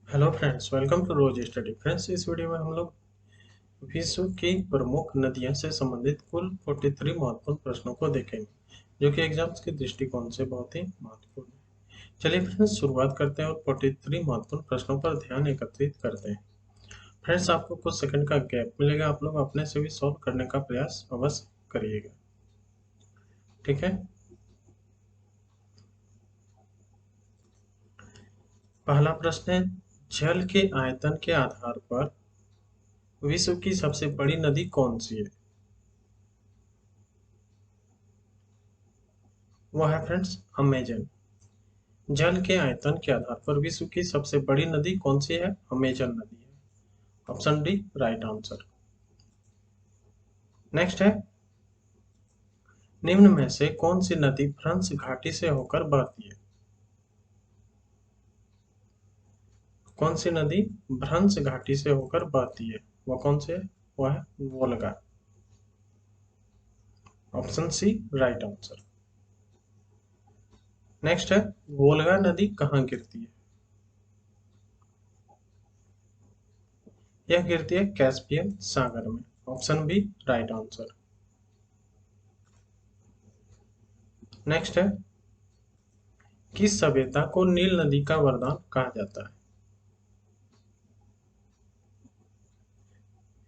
Hello friends, welcome to rose study. Friends, इस video में हम लोग विश्व की प्रमुख नदियां से संबंधित कुल 43 महत्वपूर्ण प्रश्नों को देखेंगे, जो कि एग्जाम्स के दृष्टिकोण से बहुत ही महत्वपूर्ण है। चलिए फ्रेंड्स, शुरुआत करते हैं और 43 महत्वपूर्ण प्रश्नों पर ध्यान एकत्रित करते हैं। फ्रेंड्स, आपको कुछ सेकंड का गैप मिलेगा, आप लोग अपने से भी सॉल्व करने का प्रयास अवश्य करिएगा। ठीक है। पहला प्रश्न है, जल के आयतन के आधार पर विश्व की सबसे बड़ी नदी कौन सी है? वह है फ्रेंड्स अमेजन। जल के आयतन के आधार पर विश्व की सबसे बड़ी नदी कौन सी है? अमेजन नदी है। Option D right answer. Next है, निम्न में से कौन सी नदी भ्रंश घाटी से होकर बहती है? कौन सी नदी भ्रंश घाटी से होकर बहती है? वह कौन सी है? वह है Volga. Option C right answer. Next है, वोल्गा नदी कहाँ गिरती है? यह गिरती है कैस्पियन सागर में। Option B right answer. Next है, किस सभ्यता को नील नदी का वरदान कहा जाता है?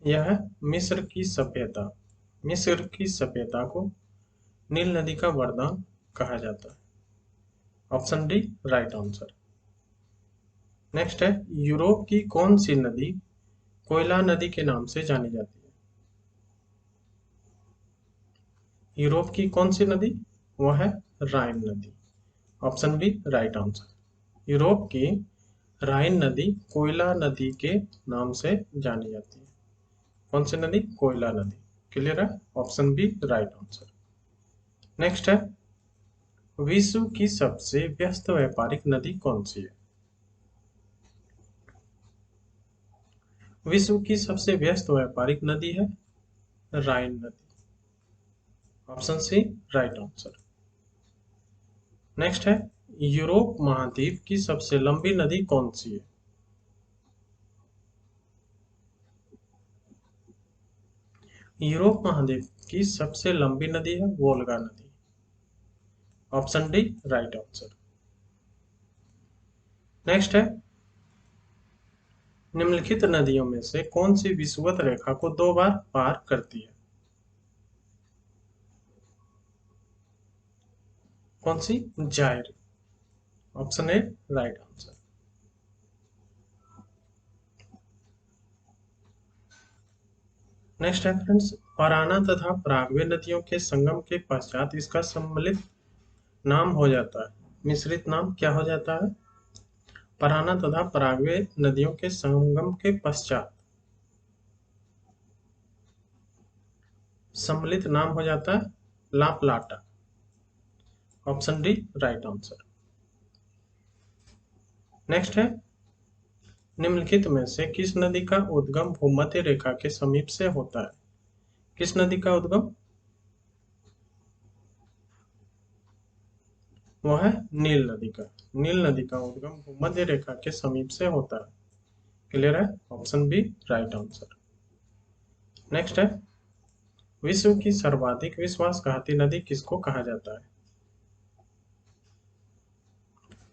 यह है मिस्र की सभ्यता। मिस्र की सभ्यता को नील नदी का वरदान कहा जाता है। Option D right answer. Next है, यूरोप की कौन सी नदी कोयला नदी के नाम से जानी जाती है? यूरोप की कौन सी नदी? वह है राइन नदी। Option B right answer. Europe की राइन नदी कोयला नदी के नाम से जानी जाती है। कौन सी नदी? कोयला नदी। क्लियर है? Option B right answer. Next है, विश्व की सबसे व्यस्त व्यापारिक नदी कौन सी है? विश्व की सबसे व्यस्त व्यापारिक नदी है राइन नदी। Option C right answer. Next है, यूरोप महाद्वीप की सबसे लंबी नदी कौन सी है? यूरोप महाद्वीप की सबसे लंबी नदी है वोल्गा नदी। Option D right answer. Next है, निम्नलिखित नदियों में से कौन सी विषुवत रेखा को 2 बार पार करती है? कौन सी? Zaire. Option A right answer. Next है फ्रेंड्स, पराना तथा पराग्वे नदियों के संगम के पश्चात इसका सम्मिलित नाम हो जाता है। मिश्रित नाम क्या हो जाता है? पराना तथा पराग्वे नदियों के संगम के पश्चात सम्मिलित नाम हो जाता है La Plata. Option D right answer. Next है, निम्नलिखित में से किस नदी का उद्गम भूमध्य रेखा के समीप से होता है? किस नदी का उद्गम? वह है नील नदी का। नील नदी का उद्गम भूमध्य रेखा के समीप से होता है। क्लियर है? Option B right answer. Next है, विश्व की सर्वाधिक विश्वासघाती नदी किसको कहा जाता है?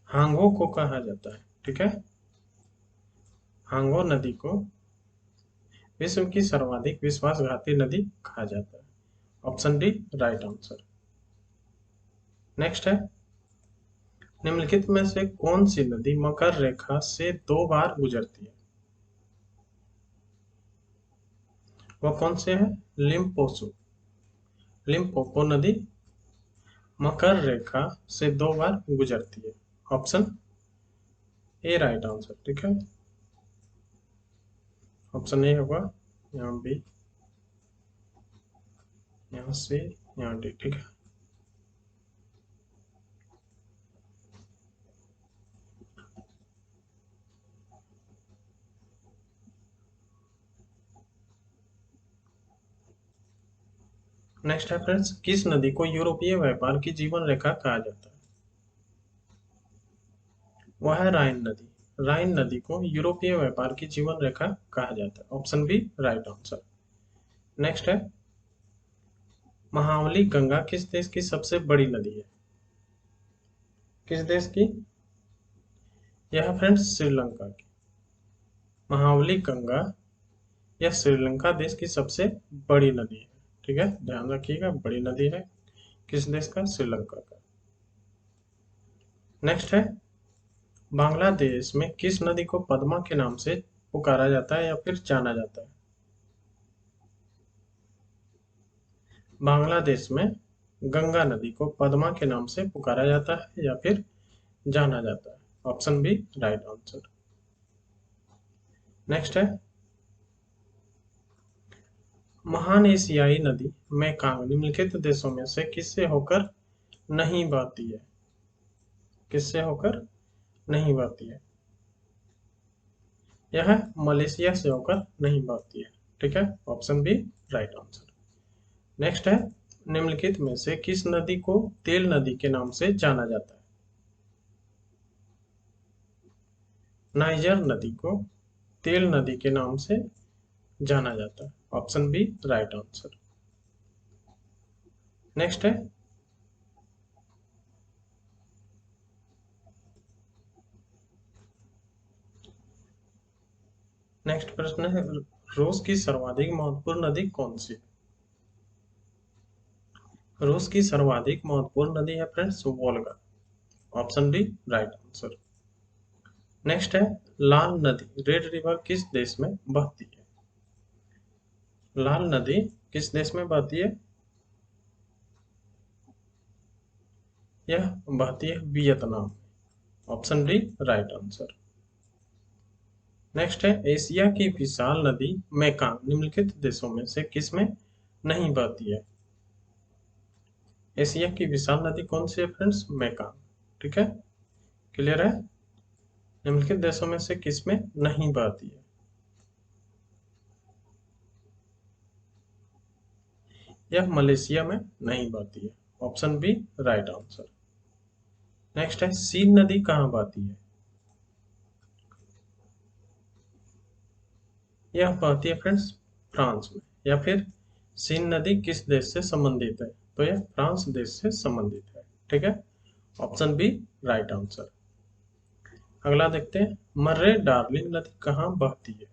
हांगो को कहा जाता है। ठीक है, हांगो नदी को विश्व की सर्वाधिक विश्वासघाती नदी कहा जाता है। Option D right answer. Next है, निम्नलिखित में से कौन सी नदी मकर रेखा से 2 बार गुजरती है? वह कौन से है? लिम्पोसो। लिम्पोपो नदी मकर रेखा से 2 बार गुजरती है। Option A right answer. ठीक है, ऑप्शन ए होगा। यहाँ बी, यहाँ से, यहाँ डी। ठीक है। नेक्स्ट है फ्रेंड्स, किस नदी को यूरोपीय व्यापार की जीवन रेखा कहा जाता है? वह है राइन नदी। राइन नदी को यूरोपीय व्यापार की जीवन रेखा कहा जाता है। Option B right answer. Next है, महावली गंगा किस देश की सबसे बड़ी नदी है? किस देश की? यह फ्रेंड्स श्रीलंका की। महावली गंगा यह श्रीलंका देश की सबसे बड़ी नदी है। ठीक है, ध्यान रखिएगा, बड़ी नदी है। किस देश का? श्रीलंका का। नेक्स्ट है, बांग्लादेश में किस नदी को पद्मा के नाम से पुकारा जाता है या फिर जाना जाता है? बांग्लादेश में गंगा नदी को पद्मा के नाम से पुकारा जाता है या फिर जाना जाता है? Option B right answer. Next है, महान एशियाई नदी मैकांग निम्नलिखित देशों में से किससे होकर नहीं बहती है? किससे होकर नहीं बहती है? यह मलेशिया से होकर नहीं बहती है। ठीक है, option B right answer. Next है, निम्नलिखित में से किस नदी को तेल नदी के नाम से जाना जाता है? नाइजर नदी को तेल नदी के नाम से जाना जाता है। Option B right answer. Next है, नेक्स्ट प्रश्न है, रूस की सर्वाधिक महत्वपूर्ण नदी कौन सी है? रूस की सर्वाधिक महत्वपूर्ण नदी है friends Volga. Option D right answer. Next है, लाल नदी रेड रिवर किस देश में बहती है? लाल नदी किस देश में बहती है? यह बहती है Vietnam. Option D right answer. Next है, एशिया की विशाल नदी मैकांग निम्नलिखित देशों में से किसमें नहीं बहती है? एशिया की विशाल नदी कौन सी है फ्रेंड्स? मैकांग। ठीक है, क्लियर है? निम्नलिखित देशों में से किसमें नहीं बहती है? यह मलेशिया में नहीं बहती है। Option B right answer. Next है, सीन नदी कहाँ बहती है? यह बहती है फ्रेंड्स फ्रांस में। या फिर सीन नदी किस देश से संबंधित है? तो यह फ्रांस देश से संबंधित है। ठीक है, ऑप्शन बी राइट आंसर। अगला देखते हैं, मर्रे डार्लिंग नदी कहाँ बहती है?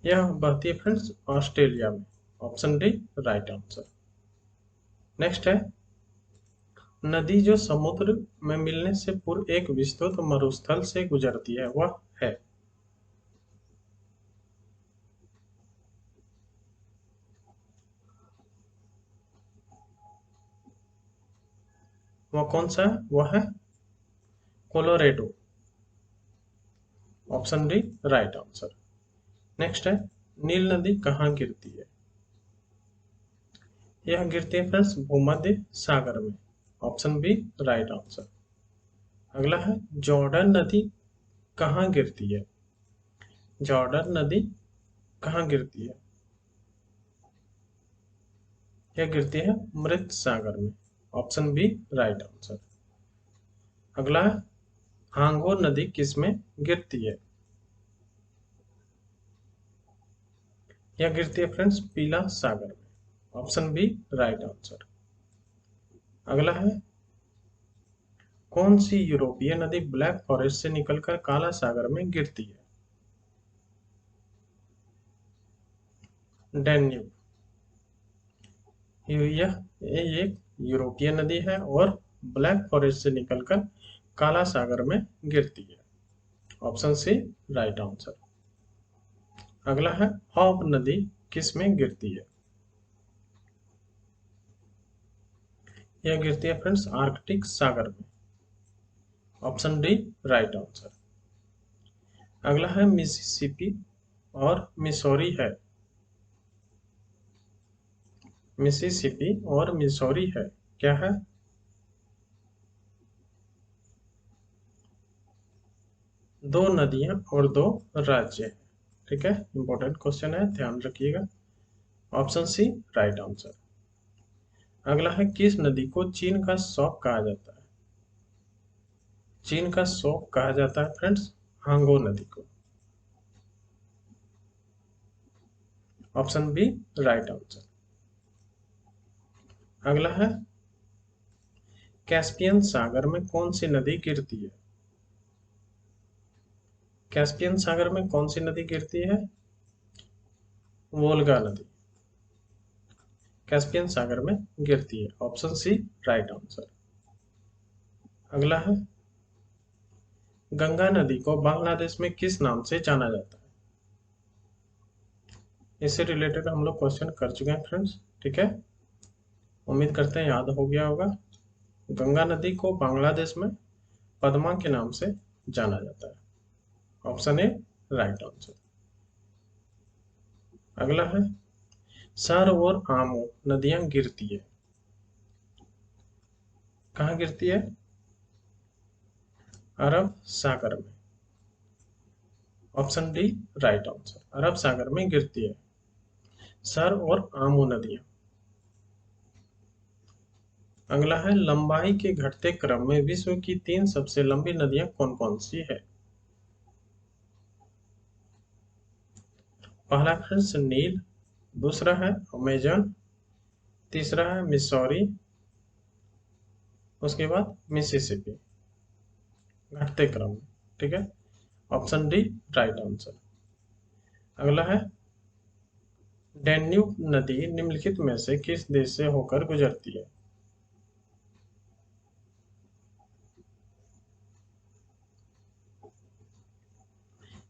यह बहती है फ्रेंड्स ऑस्ट्रेलिया में। Option D right answer. Next है, नदी जो समुद्र में मिलने से पूर्व एक विस्तृत मरुस्थल से गुजरती है वह है? वह कौन सा है? वह है Colorado. Option D right answer. Next है, नील नदी कहाँ गिरती है? यह गिरती है फ्रेंड्स भूमध्य सागर में। Option B right answer. अगला है, जॉर्डन नदी कहाँ गिरती है? जॉर्डन नदी कहाँ गिरती है? यह गिरती है मृत सागर में। Option B right answer. अगला है, हांगो नदी किस में गिरती है? यह गिरती है फ्रेंड्स पीला सागर में। Option B right answer. अगला है, कौन सी यूरोपीय नदी ब्लैक फॉरेस्ट से निकलकर काला सागर में गिरती है? डैन्यूब। यह एक यूरोपीय नदी है और ब्लैक फॉरेस्ट से निकलकर काला सागर में गिरती है। Option C right answer. अगला है, हॉप नदी किस में गिरती है? यह गिरती है फ्रेंड्स आर्कटिक सागर में। Option D right answer. अगला है, मिसिसिपी और मिसौरी है। मिसिसिपी और मिसौरी है, क्या है? दो नदियां और दो राज्य हैं। ठीक है, इंपॉर्टेंट क्वेश्चन है, ध्यान रखिएगा। Option C right answer. अगला है, किस नदी को चीन का शौक कहा जाता है? चीन का शोक कहा जाता है फ्रेंड्स हांगो नदी को। Option B right answer. अगला है कैस्पियन सागर में कौन सी नदी गिरती है? कैस्पियन सागर में कौन सी नदी गिरती है? वोल्गा नदी कैस्पियन सागर में गिरती है। Option C right answer. अगला है गंगा नदी को बांग्लादेश में किस नाम से जाना जाता है? इससे रिलेटेड हम लोग क्वेश्चन कर चुके हैं फ्रेंड्स, ठीक है, उम्मीद करते हैं याद हो गया होगा। गंगा नदी को बांग्लादेश में पद्मा के नाम से जाना जाता है। Option A right answer. अगला है सर और आमो नदियां गिरती है, कहाँ गिरती है? अरब सागर में। Option D right answer. अरब सागर में गिरती है सर और आमो नदियां। अगला है लंबाई के घटते क्रम में विश्व की 3 सबसे लंबी नदियां कौन कौन सी है? पहला फ्रेंड्स नील, दूसरा है अमेजन, तीसरा है मिसौरी, उसके बाद मिसिसिपी। घटते क्रम में, ठीक है, ऑप्शन डी राइट आंसर। अगला है डैन्यूब नदी निम्नलिखित में से किस देश से होकर गुजरती है?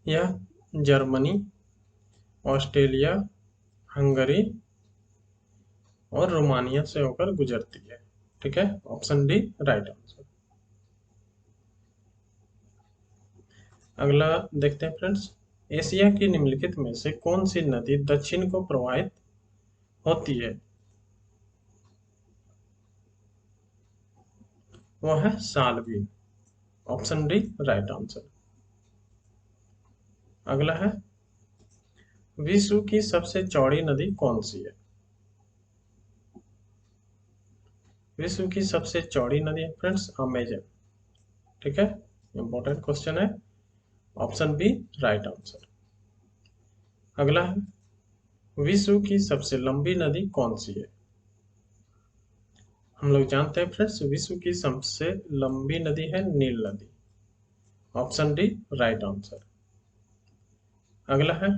यह जर्मनी, ऑस्ट्रेलिया, हंगरी और रोमानिया से होकर गुजरती है, ठीक है, ऑप्शन डी राइट आंसर। अगला देखते हैं फ्रेंड्स एशिया की निम्नलिखित में से कौन सी नदी दक्षिण को प्रवाहित होती है? वह है Salvi. Option D right answer. अगला है विश्व की सबसे चौड़ी नदी कौन सी है? विश्व की सबसे चौड़ी नदी है फ्रेंड्स अमेजन, ठीक है, इंपॉर्टेंट क्वेश्चन है। Option B right answer. अगला है विश्व की सबसे लंबी नदी कौन सी है? हम लोग जानते हैं फ्रेंड्स विश्व की सबसे लंबी नदी है नील नदी। Option D right answer. अगला है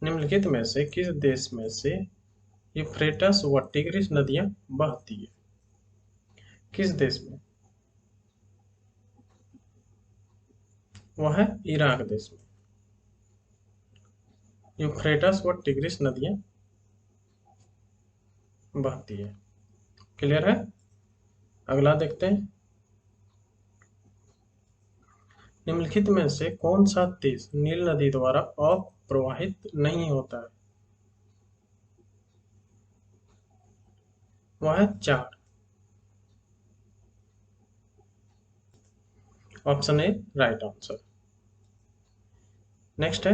निम्नलिखित में से किस देश में से यूफ्रेटस व टिग्रिस नदियां बहती है? किस देश में? वह है इराक देश में। यूफ्रेटस व टिग्रिस नदियां बहती है। क्लियर है? अगला देखते हैं निम्नलिखित में से कौन सा देश नील नदी द्वारा अप्रवाहित नहीं होता है? वह है चार। Option A right answer. Next है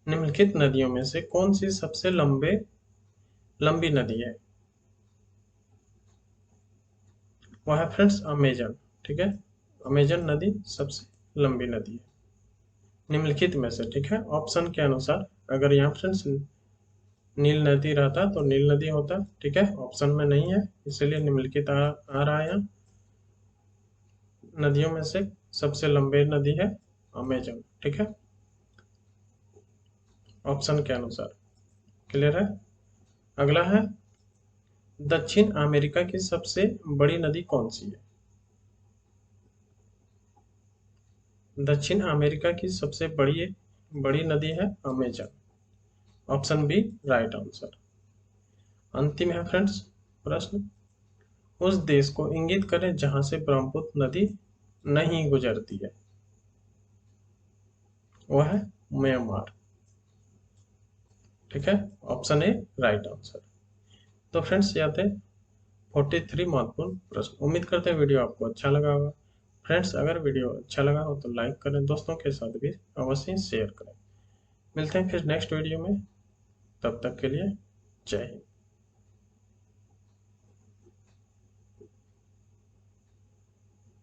निम्नलिखित नदियों में से कौन सी सबसे लंबी नदी है? वह है फ्रेंड्स अमेजन, ठीक है, अमेजन नदी सबसे लंबी नदी है निम्नलिखित में से, ठीक है। ऑप्शन के अनुसार अगर यहाँ फ्रेंड्स नील नदी रहता तो नील नदी होता, ठीक है, ऑप्शन में नहीं है इसलिए निम्नलिखित आ रहा है यहाँ। नदियों में से सबसे लंबी नदी है अमेजन, ठीक है, ऑप्शन के अनुसार। क्लियर है? अगला है दक्षिण अमेरिका की सबसे बड़ी नदी कौन सी है? दक्षिण अमेरिका की सबसे बड़ी नदी है Amazon. Option B right answer. अंतिम है फ्रेंड्स प्रश्न उस देश को इंगित करें जहां से ब्रह्मपुत्र नदी नहीं गुजरती है। वह है म्यांमार, ठीक है, ऑप्शन ए राइट आंसर। तो फ्रेंड्स यह थे 43 महत्वपूर्ण प्रश्न। उम्मीद करते हैं वीडियो आपको अच्छा लगा होगा। फ्रेंड्स अगर वीडियो अच्छा लगा हो तो लाइक करें, दोस्तों के साथ भी अवश्य शेयर करें। मिलते हैं फिर नेक्स्ट वीडियो में, तब तक के लिए जय हिंद।